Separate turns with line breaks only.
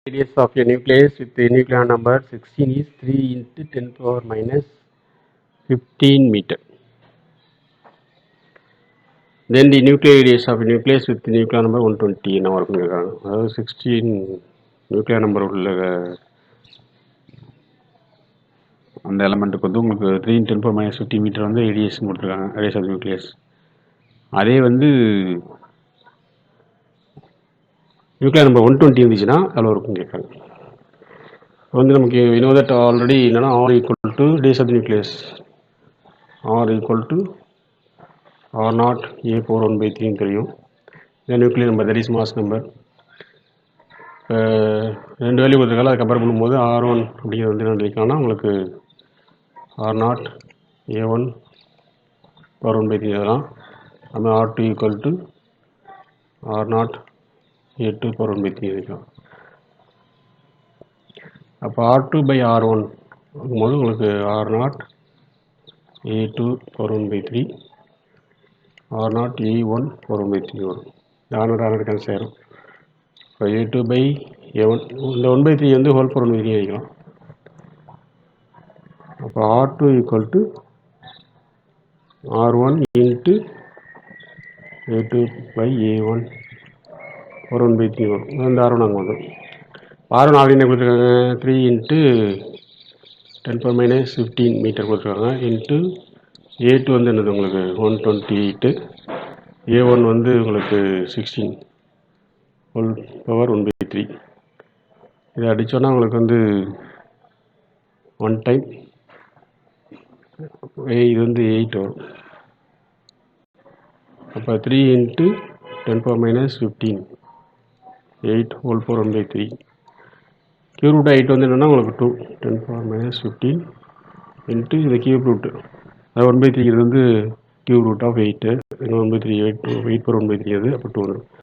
Radius of a nucleus with the nucleon number 16 is 3 into 10 power minus 15 meter. Then the nuclear radius of a nucleus with the nucleon number 120 என்ன இருக்குன்னு கேட்குறாங்க. அதாவது 16 nuclear number உள்ள அந்த எலமெண்ட்டுக்கு வந்து உங்களுக்கு 3 into 10 power minus 15 metre வந்து radius கொடுத்துருக்காங்க, ரேடியஸ் ஆஃப் நியூக்ளியஸ். அதே வந்து நியூக்ளியர் நம்பர் 120 இருந்துச்சுன்னா எவ்வளோ இருக்குன்னு கேட்குறாங்க. வந்து நமக்கு we know that already என்னன்னா R equal to radius of the nucleus, R equal to R naught A power 1 by 3 தெரியும். இந்த nuclear number that is mass number. ரெண்டு வேல்யூ கொடுத்துருக்காங்க, அதை கம்பேர் பண்ணும்போது R1 அப்படிங்கிறது வந்து என்ன நினைக்கலாம்னா உங்களுக்கு R naught A1 power 1 by 3 அதெல்லாம் நம்ம R2 equal to R naught A2 power 1 by 3 நினைக்கலாம். அப்போ R2 by R1 இருக்கும்போது உங்களுக்கு R naught A2 power 1 by 3 R naught A1 power 1 by 3 வரும். R கேன்சல் ஆயிரும். இப்போ A2 by A1 இந்த 1 by 3 வந்து ஹோல் பவர் 1 by 3 வைக்கலாம். அப்போ R2 equal to R1 into A2 by A1 power 1 by 3 வரும். இந்த R1 அங்கே வந்துடும். R1 ஆல்ரெடி என்ன கொடுத்துருக்காங்க, 3 into 10 power minus 15 மீட்டர் கொடுத்துருக்காங்க. இன்ட்டு A2 வந்து என்னது உங்களுக்கு 128, A1 வந்து உங்களுக்கு 16 ஹோல் பவர் 1 by 3. இதை அடித்தோன்னா உங்களுக்கு வந்து 1 டைம் இது வந்து 8 வரும். அப்போ 3 into 10 power minus 15 8 whole power 1 by 3. Cube root 8 வந்து என்னென்னா உங்களுக்கு 2 10 power minus 15 இன்ட்டு இது கியூப் ரூட், அது 1 by 3 இது வந்து cube root of 8 1 by 3 8 power 1 by 3 அது அப்போ 2 வரும்.